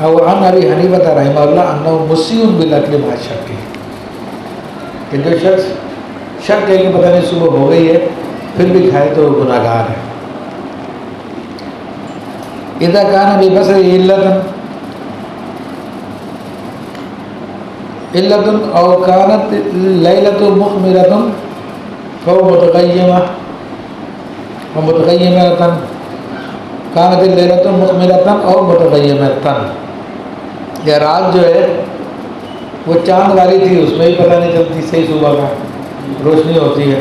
اور عن ابی حنیفہ رحمہ اللہ انہ مسیء بالاکل مع الشک، کہ جو شخص شک ہے کہ پتہ نہیں صبح ہو گئی ہے پھر بھی کھائے تو گناہ گار ہے۔ اذا کان ببصرہ علت او کانت لیلۃ مخمرۃ فهو متغیمہ ومتغیمۃ، کانت لیلۃ مخمرۃ او متغیمۃ، یا رات جو ہے وہ چاند والی تھی، اس میں بھی پتہ نہیں چلتی صحیح صبح کا روشنی ہوتی ہے،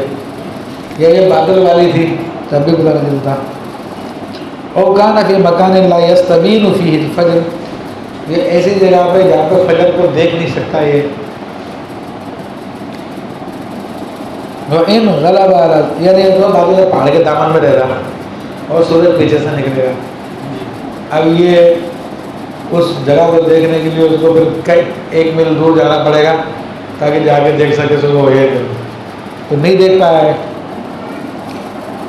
یا یہ بادل والی تھی تب بھی پتہ نہیں چلتا، او کان فی مکان لا یستبین فیہ الفجر، یہ ایسی جگہ پہ جہاں پہ فجر کو دیکھ نہیں سکتا یہ، وَإِنْ غَلَبَ عَلَى، یعنی یہ تو بات ہے پہاڑ کے دامن میں رہ رہا اور سورج پیچھے سے نکلے گا، اب یہ اس جگہ کو دیکھنے کے لیے اس کو پھر 1 میل دور جانا پڑے گا تاکہ جا کے دیکھ سکے صبح ہو گئی تو نہیں دیکھ پایا ہے۔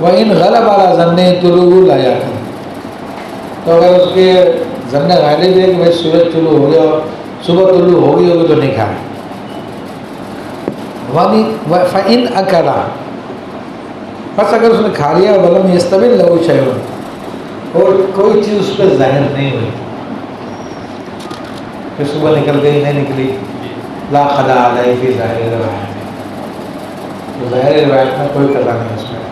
وَإِنْ غَلَبَ عَلَى ظَنِّهِ طُلُوعُ لَا يَأْكُلُ، تو اگر اس کے ظن غالب ہے کہ بھائی سورج طلوع ہو گیا، صبح طلوع ہو گئی ہوگی تو نہیں کھائے۔ فَإِنْ أَكَلَ، بس اگر اس نے کھا لیا وَلَمْ يَسْتَبِنْ لَهُ شَيْءٌ، اور کوئی چیز اس پہ ظاہر نہیں ہوئی کہ صبح نکل گئی نہیں نکلی، لا قضاء علیہ فی ظاہر روایت، تو ظاہر روایت میں کوئی قضا نہیں اس میں۔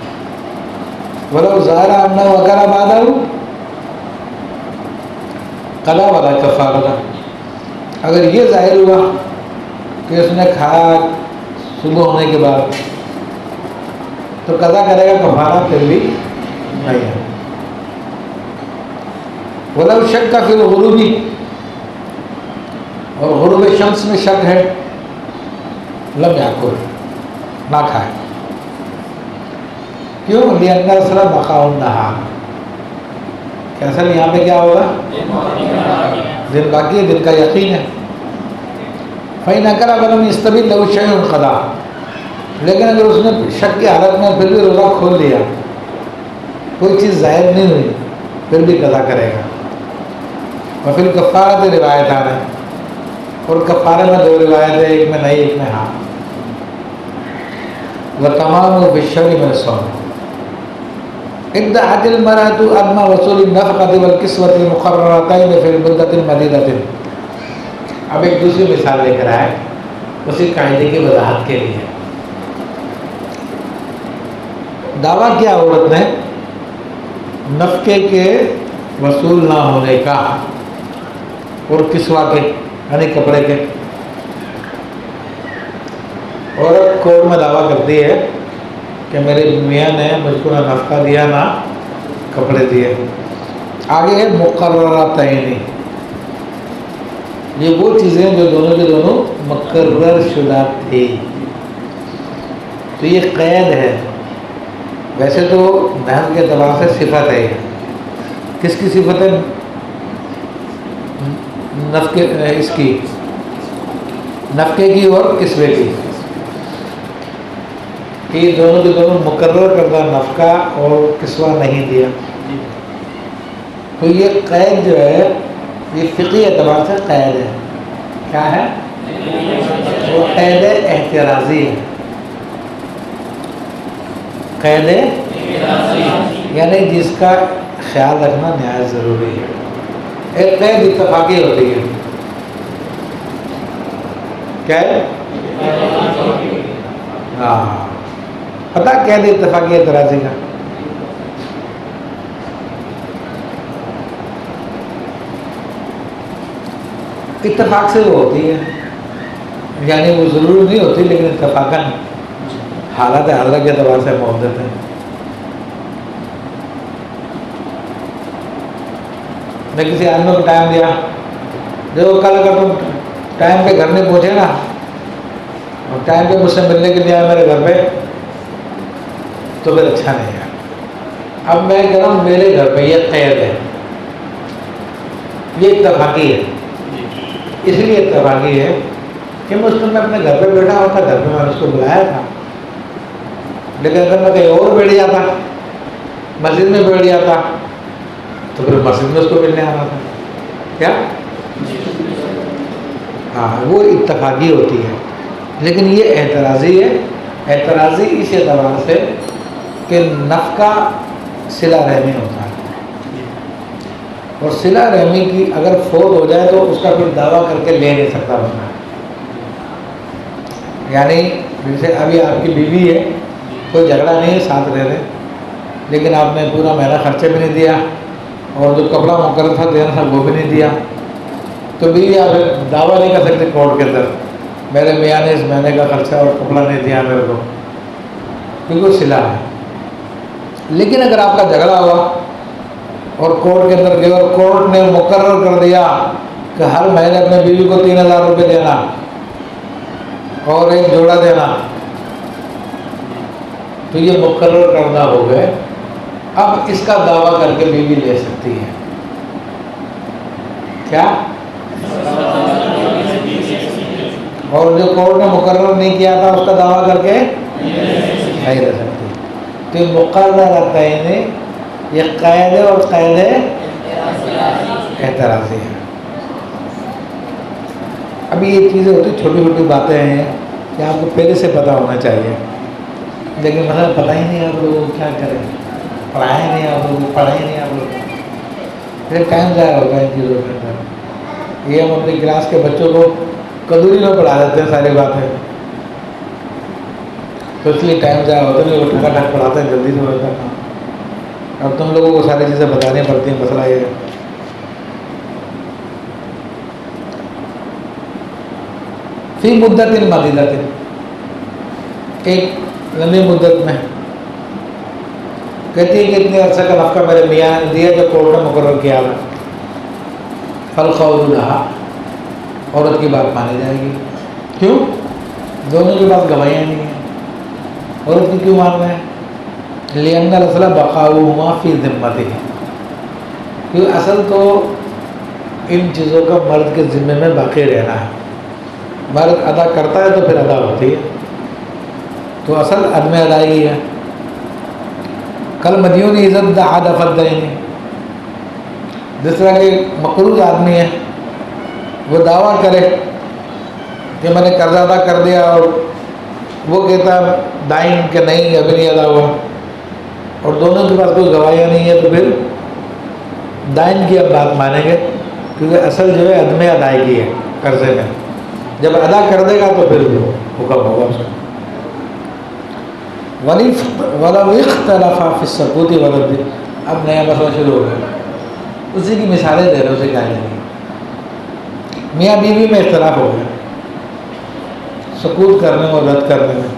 وَلَوْ ظَاهَرَ أَنَّهُ أَكَلَ بَعْدَهُ قضا ولا کفارہ، اگر یہ ظاہر ہوا کہ اس نے کھایا صبح ہونے کے بعد تو قضا کرے گا، کفارہ پھر بھی نہیں ہے۔ ولو شک فی الغروب، اور غروب شمس میں شک ہے، لم یاکل، نہ کھائے، کیوں؟ لأن الاصل بقاء النہار، کہ اصل یہاں پہ کیا ہوگا، دن باقی ہے، دن کا یقین ہے۔ فَإِنْ أَكَلَ فَلَمْ يَسْتَبِنْ لَهُ شَيْءٌ قَضَى، لیکن اگر اس نے شک کی حالت میں پھر بھی روزہ کھول لیا، کوئی چیز ظاہر نہیں ہوئی، پھر بھی قضا کرے گا۔ وفی الکفارۃ روایتان، اور کفارے میں 2 روایتیں، ایک میں نہیں ایک میں ہاں۔ وتمام بالشهر من الصوم، ادعت المرأة عدم وصول النفقة والكسوة المقررتين في المدة المديدة، اب ایک دوسری مثال لے کر آئے اسی قاعدے کی وضاحت کے لیے۔ دعویٰ کیا عورت نے نفقے کے وصول نہ ہونے کا اور کسوہ کے یعنی کپڑے کے، عورت کورٹ میں دعویٰ کرتی ہے کہ میرے میاں نے مجھ کو نہ نفقہ دیا نہ کپڑے دیے۔ آگے ہے مقررتین، یہ وہ چیزیں جو دونوں کے دونوں مقرر شدہ تھی، تو یہ قید ہے۔ ویسے تو نحو کے اعتبار سے صفت ہے، کس کی صفت ہے؟ نفقے، اس کی نفقے کی اور کسوے کی، کہ دونوں کے دونوں مقرر کردہ نفقہ اور کسوہ نہیں دیا، تو یہ قید جو ہے یہ فقہی اعتبار سے قید ہے۔ کیا ہے؟ وہ قید احترازی ہے، قید یعنی جس کا خیال رکھنا نہایت ضروری ہے۔ ایک قید اتفاقی ہوتی ہے، کیا ہے؟ ہاں، پتہ قید اتفاقی اعتراضی کا اتفاق سے وہ ہوتی ہے، یعنی وہ ضرور نہیں ہوتی لیکن اتفاقاً حالات حاضرہ کے اعتبار سے محدت ہے۔ میں کسی آدمی کو ٹائم دیا، دیکھو کل اگر تم ٹائم پہ گھر نہیں پہنچے نا اور ٹائم پہ مجھ سے ملنے کے لیے آئے میرے گھر پہ تو پھر اچھا نہیں ہے۔ اب میں کہہ رہا ہوں میرے گھر پہ یہ قید ہے، یہ اتفاقی ہے، اس لیے اتفاقی ہے کہ میں اس میں اپنے گھر پہ بیٹھا ہوا تھا، گھر پہ میں نے اس کو بلایا تھا، لیکن اگر میں کہیں اور بیٹھ جاتا، مسجد میں بیٹھ جاتا تو پھر مسجد میں اس کو ملنے آنا تھا، کیا ہاں وہ اتفاقی ہوتی ہے، لیکن یہ اعتراضی ہے۔ اعتراضی اس اعتبار سے کہ نفقہ صلہ رحمی ہوتا ہے، اور صلہ رحمی کی اگر فوت ہو جائے تو اس کا پھر دعویٰ کر کے لے نہیں سکتا بندہ۔ یعنی جیسے ابھی آپ کی بیوی ہے، کوئی جھگڑا نہیں ہے، ساتھ رہ رہے، لیکن آپ نے پورا مہینہ خرچے بھی نہیں دیا اور جو کپڑا مقرر تھا دینا تھا وہ بھی نہیں دیا، تو بیوی آپ دعویٰ نہیں کر سکتے کورٹ کے اندر میرے میاں نے اس مہینے کا خرچہ اور کپڑا نہیں دیا میرے کو، کیونکہ وہ صلہ ہے۔ لیکن اگر آپ کا جھگڑا ہوا اور کورٹ کے اندر گئے اور کورٹ نے مقرر کر دیا کہ ہر مہینے اپنے بیوی کو 3000 روپے دینا اور ایک جوڑا دینا، تو یہ مقرر کرنا ہو گئے، اب اس کا دعویٰ کر کے بیوی لے سکتی ہے۔ کیا؟ اور جو کورٹ نے مقرر نہیں کیا تھا اس کا دعویٰ کر کے نہیں لے سکتی۔ تو یہ مقرر قید، یہ قید اور قید اعتراضی ہے۔ ابھی یہ چیزیں ہوتی چھوٹی چھوٹی باتیں ہیں کہ آپ کو پہلے سے پتہ ہونا چاہیے، لیکن مثلا پتہ ہی نہیں آپ لوگوں کو، کیا کریں، پڑھائیں نہیں آپ لوگوں کو، پڑھائیں نہیں آپ لوگوں کو، پھر ٹائم ضائع ہوتا ہے ان چیزوں کے اندر۔ یہ ہم اپنی کلاس کے بچوں کو کدوری میں پڑھا دیتے ہیں ساری باتیں، تو اس لیے ٹائم ضائع ہوتا ہے، وہ ٹھکا ٹھک پڑھاتے ہیں، جلدی سے ہوتا ہے کام۔ اب تم لوگوں کو ساری چیزیں بتانی پڑتی ہیں، مسئلہ یہ ہے۔ فی مدت مدیدۃ، ایک لمبی مدت میں، کہتی ہے کہ اتنے عرصے کا نفقہ میرے میاں نے دیا جو کورٹ نے مقرر کیا تھا، فالقول لہا، عورت کی بات مانی جائے گی۔ کیوں؟ دونوں کے پاس گواہیاں نہیں ہیں، عورت کی کیوں مان رہے ہیں؟ لأن الأصل بقاؤهما فی ذمتہ، کیونکہ اصل تو ان چیزوں کا مرد کے ذمے میں باقی رہنا ہے، مرد ادا کرتا ہے تو پھر ادا ہوتی ہے، تو اصل عدم ادائیگی ہے۔ کل مدیون عزت دعا دفت دینی، جس طرح کہ مقروض آدمی ہے، وہ دعویٰ کرے کہ میں نے قرضہ ادا کر دیا اور وہ کہتا ہے دائن کہ نہیں ابھی نہیں ادا ہوا، اور دونوں کے پاس کوئی گواہیاں نہیں ہے، تو پھر دائن کی اب بات مانیں گے، کیونکہ اصل جو ہے عدم ادائیگی ہے قرضے میں، جب ادا کر دے گا تو پھر وہ حکم ہوگا اس کا۔ وَلَوْ اخْتَلَفَ فِي السَّقُوطِ وَالرَّدِّ، اب نیا مسئلہ شروع ہو گیا، اسی کی مثالیں دے رہے اسے کیا لیں گے۔ میاں بیوی میں اختلاف ہو گیا سقوط کرنے اور رد کرنے میں۔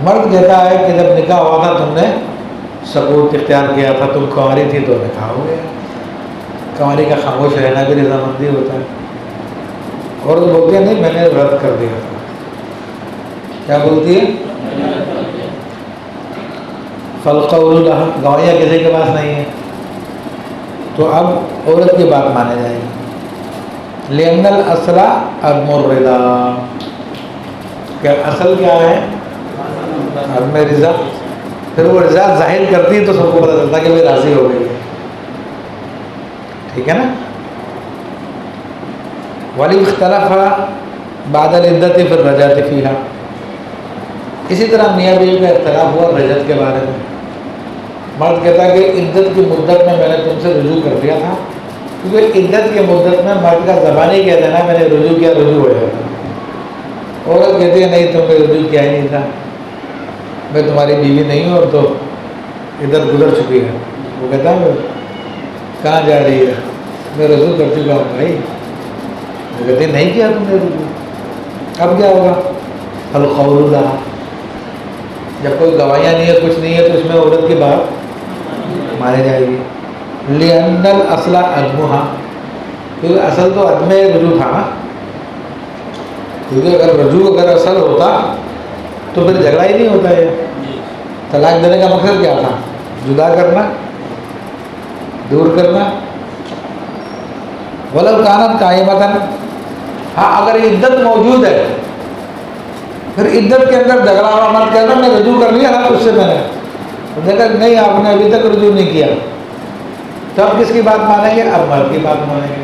مرد کہتا ہے کہ جب نکاح ہوا تھا تم نے سقوط اختیار کیا تھا، تم کنواری تھی تو نکاح ہو گیا، کنواری کا خاموش رہنا بھی رضامندی ہوتا ہے۔ اور وہ بولتے ہیں نہیں میں نے رد کر دیا تھا، کیا بولتی ہے؟ فالقول لہا، گواہیاں کسی کے پاس نہیں ہے، تو اب عورت کی بات مانے جائے گی۔ لأن الأصل عدم الرضا، کہ اصل کیا ہے؟ عدم رضا۔ پھر وہ رضا ظاہر کرتی ہے تو سب کو پتہ چلتا ہے کہ وہ راضی ہو گئی ہے، ٹھیک ہے نا؟ ولی اختلاف بعد العدت فی الرجعۃ فیہا، اسی طرح میاں بیوی کا اختلاف ہوا رجعت کے بارے میں۔ مرد کہتا ہے کہ عدت کی مدت میں نے تم سے رجوع کر دیا تھا، کیونکہ عدت کی مدت میں مرد کا زبانی کہہ دینا میں نے رجوع کیا، رجوع ہو جاتا۔ عورت کہتی ہے نہیں تم نے رجوع کیا ہی نہیں تھا، میں تمہاری بیوی نہیں ہوں، اور تو عدت گزر چکی ہے۔ وہ کہتا ہے کہاں جا رہی ہے، میں رجوع کر چکا ہوں بھائی۔ وہ کہتے ہیں نہیں کیا تم نے رجوع، اب کیا ہوگا؟ القول لہا، جب کوئی گواہیاں نہیں ہے کچھ نہیں ہے تو اس میں عورت کی بات مانی جائے گی۔ لأن الأصل عدمہا، کیونکہ اصل تو عدم رجوع تھا نا، کیونکہ اگر رجوع اگر اصل ہوتا تو پھر جھگڑا ہی نہیں ہوتا ہے۔ طلاق دینے کا مقصد کیا تھا؟ جدا کرنا، دور کرنا۔ ولو کانت قائمۃ، ہاں اگر عدت موجود ہے، پھر عدت کے اندر جھگڑا ہوا، مت کہنا میں رجوع کر لیا تھا اس سے، میں نے دیکھا نہیں آپ نے ابھی تک رجوع نہیں کیا، تو اب کس کی بات مانیں گے؟ اب مرد کی بات مانیں گے۔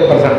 10%।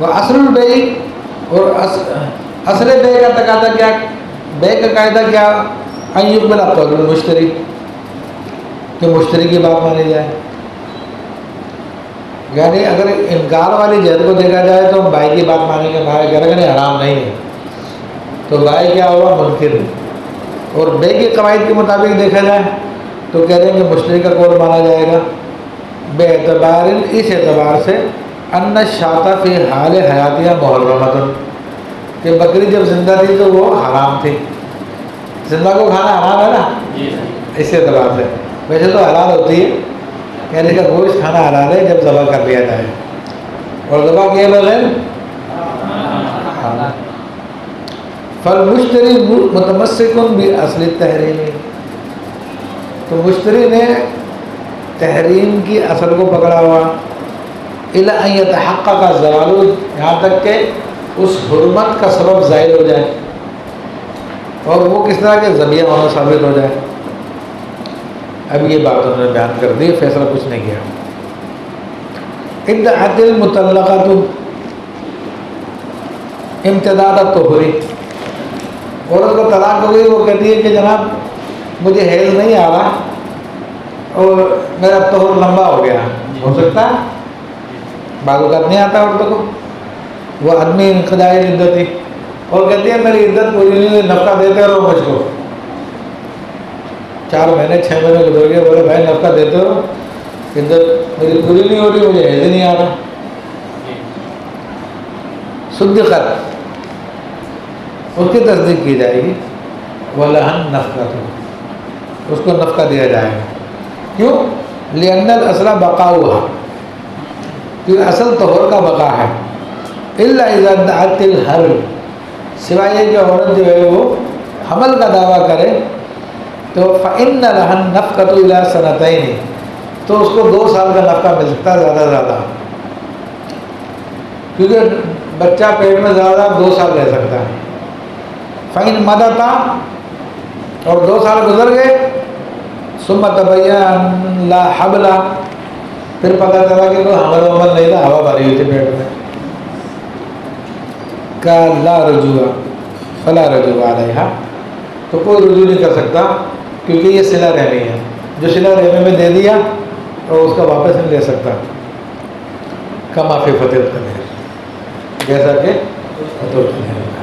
وہ اصل البیع اور اصل بیع کا تقاضا کیا، بیع کا قاعدہ کیا، ان یقبل قول المشتری، کہ مشتری کی بات مانی جائے. یعنی اگر انکار والی جہت کو دیکھا جائے تو ہم بھائی کی بات مانیں گے، بھائی کہہ رہے کہ نہیں حرام نہیں ہے، تو بھائی کیا ہوا، منکر. اور بیع کے قواعد کے مطابق دیکھا جائے تو کہہ رہے ہیں کہ مشتری کا قول مانا جائے گا، بے اعتبار، اس اعتبار سے ان الشاۃ فی حال حیاتیہ محرمۃ، کہ بکری جب زندہ تھی تو وہ حرام تھی. زندہ کو کھانا حرام ہے نا، اس اعتبار سے. ویسے تو حلال ہوتی ہے، یعنی کا گوشت کھانا حلال ہے جب ذبح کر لیا جائے، اور ذبح کیے بغیر حرام. فالمشتری متمسک باصل التحریم، تو مشتری نے تحریم کی اصل کو پکڑا ہوا، الی ان یتحقق زوال، یہاں تک کہ اس حرمت کا سبب ظاہر ہو جائے، اور وہ کس طرح کے ذبیحہ ہونا ثابت ہو جائے. اب یہ بات انہوں نے بیان کر دی، فیصلہ کچھ نہیں کیا. ادعت المطلقۃ امتداد الطہری، عورت کو طلاق ہو گئی، وہ کہتی ہے کہ جناب مجھے حیض نہیں آ رہا اور میرا طہر لمبا ہو گیا. ہو سکتا ہے، بعض اوقات نہیں آتا عورتوں کو، وہ آدمی انقضاء عدت تھی اور کہتی ہے میری عدت پوری نہیں ہوئی، نفقہ دیتے رہو مجھ کو. 4 مہینے 6 مہینے گزر گئے، بولے بھائی نفقہ دیتے ہو، عدت میری پوری نہیں ہو رہی، مجھے حیض نہیں آ رہا. صدقت، اس کی تصدیق کی جائے گی. وَلَهَا نَفْقَةٌ، اس کو نفقہ دیا جائے گا. کیوں؟ لِأَنَّ الْأَصْلَ بَقَاؤُهَا، کیونکہ اصل طہور کا بقا ہے. إِلَّا إِذَا ادَّعَتِ الْحَمْلَ، سوائے یہ کہ عورت جو ہے وہ حمل کا دعویٰ کرے تو فَإِنَّ لَهَا النَّفْقَةُ إِلَىٰ سَنَتَيْنِ، تو اس کو 2 سال کا نفقہ مل سکتا ہے زیادہ سے زیادہ، کیونکہ بچہ پیٹ میں زیادہ 2 سال رہ سکتا ہے. فَإِن مَدَتَ، اور 2 سال گزر گئے، ثُمَّ تَبَيَّنَ لَا حَبْلَ، پھر پتہ چلا کہ کوئی حمل ومل نہیں تھا، ہوا بھری ہوئی تھی پیٹ میں، کا لا رجوع فلا رجوع علیہا، تو کوئی رجوع نہیں کر سکتا، کیونکہ یہ صلہ رحمی ہے. جو صلہ رحمی میں دے دیا تو اس کا واپس نہیں لے سکتا. کما فی فتح القدیر، جیسا کہ فتح القدیر.